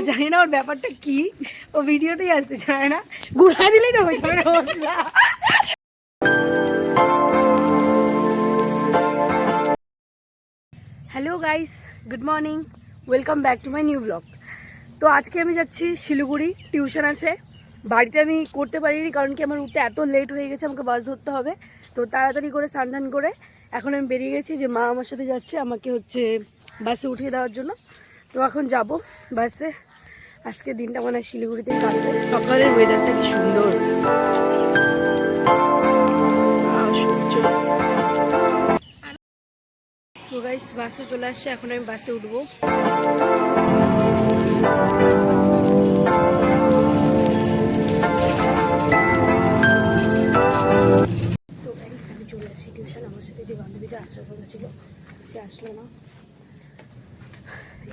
জানি না ওর ব্যাপারটা কি, ও ভিডিওতেই আসতে চায় না, ঘুরা দিলেই তো হয়ে যাবে। Hello guys, good morning, welcome back to my new blog. তো আজকে আমি যাচ্ছি শিলিগুড়ি, টিউশন আছে। বাড়িতে আমি করতে পারিনি কারণ কি আমার উঠতে এত লেট হয়ে গেছে, আমাকে বাস ধরতে হবে। তো তাড়াতাড়ি করে স্নান করে এখন আমি বেরিয়ে গেছি যে মা আমার সাথে যাচ্ছে আমাকে বাসে উঠিয়ে দেওয়ার জন্য। তো এখন যাব বাসে। আজকে দিনটা মনে হয় শিলিগুড়িতে কাটবে। সকালের ওয়েদারটা কি সুন্দর, সো গাইস বাসে চলে আসছে, এখন আমি বাসে উঠবো। তো গাইস আমি চলে আসছি টিউশন। আমার সাথে যে বান্ধবীটা আসার কথা ছিল সে আসলো না,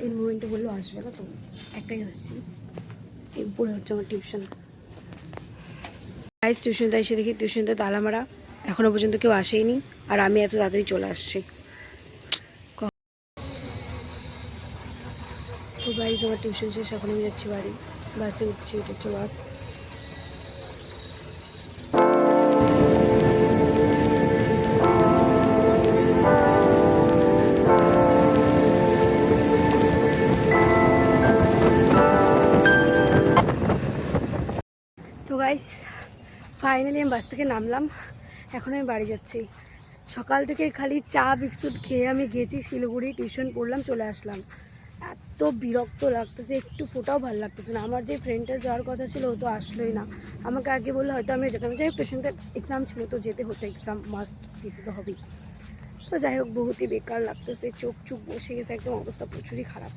এই মোমেন্টে বললো আসবে না, তো একাই আসছি। এরপরে হচ্ছে আমার টিউশন। গাইস টিউশনটা এসে দেখি টিউশনটা তালা মারা, এখনো পর্যন্ত কেউ আসেইনি, আর আমি এত তাড়াতাড়ি চলে আসছি। তো গাইস আমার টিউশন শেষ, এখন আমি যাচ্ছি বাড়ি। বাসে উঠছি, এটা হচ্ছে বাস। তো গাইস ফাইনালি আমি বাস থেকে নামলাম, এখন আমি বাড়ি যাচ্ছি। সকাল থেকে খালি চা বিস্কুট খেয়ে আমি গেছি শিলিগুড়ি, টিউশন পড়লাম, চলে আসলাম। এত বিরক্ত লাগতেছে, একটু ফোটাও ভালো লাগতেছে না। আমার যে ফ্রেন্ডটার যাওয়ার কথা ছিল ও তো আসলোই না। আমাকে আগে বললে হয়তো আমি যেতাম, যাই হোক টিউশনতে এক্সাম ছিল তো যেতে হতো, এক্সাম মাস্ট দিতে তো হবেই। তো যাই হোক বহুতই বেকার লাগতেছে, চোখ চোখ বসে গেছে, একদম অবস্থা প্রচুরই খারাপ।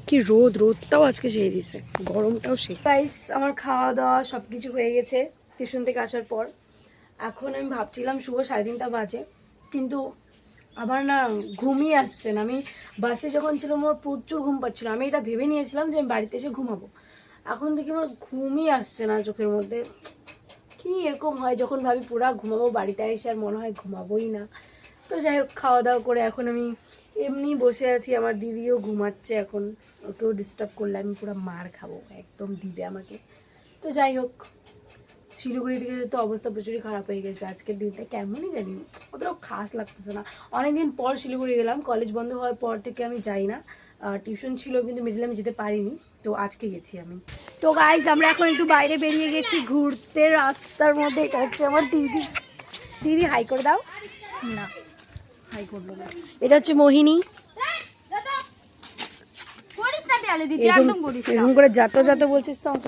কি রোদটাও আজকে সেই দিছে, গরমটাও সেই। গাইস আমার খাওয়া দাওয়া সব কিছু হয়ে গেছে টিউশন থেকে আসার পর। এখন আমি ভাবছিলাম শুভ 3:30 বাজে, কিন্তু আবার না ঘুমই আসছে না। আমি বাসে যখন ছিলাম আমার প্রচুর ঘুম পাচ্ছিল, আমি এটা ভেবে নিয়েছিলাম যে আমি বাড়িতে এসে ঘুমাবো। এখন দেখি আমার ঘুমই আসছে না চোখের মধ্যে। কি এরকম হয় যখন ভাবি পুরা ঘুমাবো, বাড়িতে এসে আর মনে হয় ঘুমাবোই না। তো যাই হোক খাওয়া দাওয়া করে এখন আমি এমনি বসে আছি। আমার দিদিও ঘুমাচ্ছে, এখন ওকেও ডিস্টার্ব করলে আমি পুরো মার খাবো, একদম দিবে আমাকে। তো যাই হোক শিলিগুড়ি থেকে তো অবস্থা প্রচুরই খারাপ হয়ে গেছে, আজকের দিনটা কেমনই জানি অতটাও খাস লাগতেছে না। অনেকদিন পর শিলিগুড়ি গেলাম, কলেজ বন্ধ হওয়ার পর থেকে আমি যাই না। টিউশন ছিল কিন্তু মিডিলে আমি যেতে পারিনি, তো আজকে গেছি আমি। তো গাইজ আমরা এখন একটু বাইরে বেরিয়ে গেছি ঘুরতে, রাস্তার মধ্যে। এটা হচ্ছে আমার দিদি। দিদি হাই করে দাও না, হাই করলো না। এটা হচ্ছে মোহিনী। এরকম করে যাতো যাতো বলছিস তো আমাকে।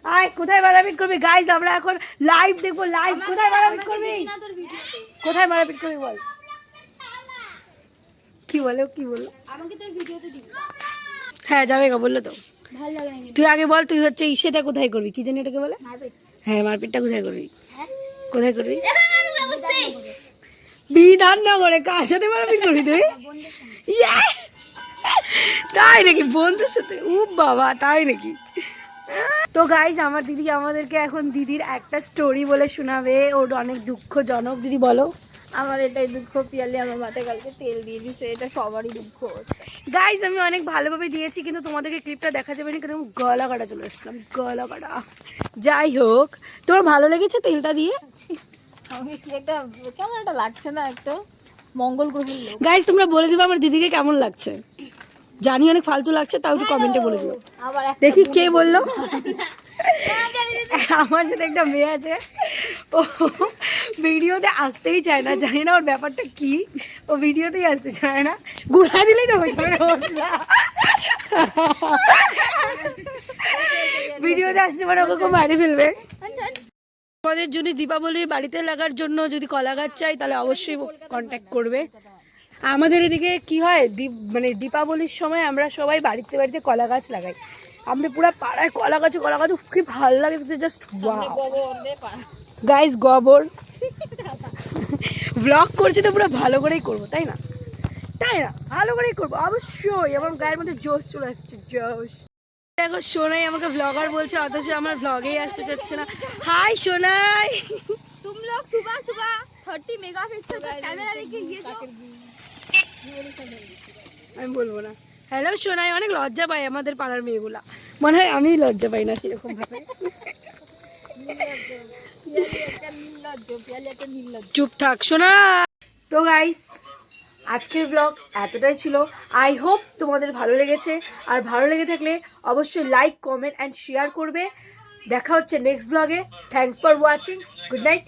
আয় কোথায় মারাপিট করবি গাইজ, আমরা এখন লাইভ দেখবো, লাইভ। কোথায় মারাপিট করবি, কোথায় মারাপিট করবি বল, কি বলে কি বললো আমাকে তো ভিডিওতে দিবি। হ্যাঁ যাবে গা, বললো তো ভালো লাগে না। তুই আগে বল তুই হচ্ছে সেটা কোথায় করবি, কি জানি এটাকে বলে মারপিট। হ্যাঁ মারপিটটা কোথায় করবি, কোথায় করবি? বিধাননগরে। কার সাথে মারপিট করবি তুই? তাই নাকি, বন্ধুর সাথে? ও বাবা তাই নাকি। তো গাইজ আমার দিদি আমাদেরকে এখন দিদির একটা স্টোরি বলে শোনাবে, ওর অনেক দুঃখজনক। দিদি বলো। আমার এটাই দুঃখ, পিয়ালি আমার মাথায় কালকে তেল দিয়ে দিছে, এটা সবারই দুঃখ। গাইজ আমি অনেক ভালোভাবে দিয়েছি কিন্তু তোমাদেরকে ক্লিপটা দেখা যাবে না কারণ গলা কাটা চলে এসেছিলাম, গলা কাটা। যাই হোক তোমার ভালো লেগেছে তেলটা দিয়ে? আমাকে কি একটা কেমন একটা লাগছে না, একটু মঙ্গল গ্রহের লোক। গাইজ তোমরা বলে দিবা আমার দিদিকে কেমন লাগছে। জানি অনেক ফালতু লাগছে, তাও একটু কমেন্টে বলে দিও। দেখি কে বললো। আমার সাথে একটা মেয়ে আছে, ও ভিডিওতে আসতেই চায় না, জানি না ওর ব্যাপারটা কি, ও ভিডিওতেই আসতে চায় না, ঘুরা দিলেই তো হয়ে যাবে। ভিডিওতে আসতে পারে ওকে মারি ফেলবে। আমাদের যদি দীপাবলির বাড়িতে লাগার জন্য যদি কলা গাছ চাই তাহলে অবশ্যই কন্ট্যাক্ট করবে। আমাদের এদিকে কি হয়, মানে দীপাবলির সময় আমরা সবাই বাড়িতে বাড়িতে কলা গাছ লাগাই। আমরা পুরো পাড়ায় কলা গাছ কি ভালো লাগে, জাস্ট গাইস গোবর ব্লগ করছি তো পুরো ভালো করেই করবো, তাই না? তাই না, ভালো করেই করবো অবশ্যই। আমার গায়ের মধ্যে জোশ চলে আসছে, জোশ। দেখো সোনাই আমাকে ব্লগার বলছে, অথচ আমার ব্লগেই আসতে চাচ্ছে না। হাই সোনাই। तुम लोग सुबह सुबह 30 मेगापिक्सल का कैमरा लेके ये जो আমি বলবো না। হ্যালো সোনাই, অনেক লজ্জা পাই আমাদের পাড়ার মেয়েগুলা, মনে হয় আমি লজ্জা পাই না সেরকম ভাবে। চুপ থাক সোনা। তো গাইস আজকের ব্লগ এতটাই ছিল। আই হোপ তোমাদের ভালো লেগেছে, আর ভালো লেগে থাকলে অবশ্যই লাইক কমেন্ট অ্যান্ড শেয়ার করবে। দেখা হচ্ছে নেক্সট ব্লগে। Thanks for watching. Good night.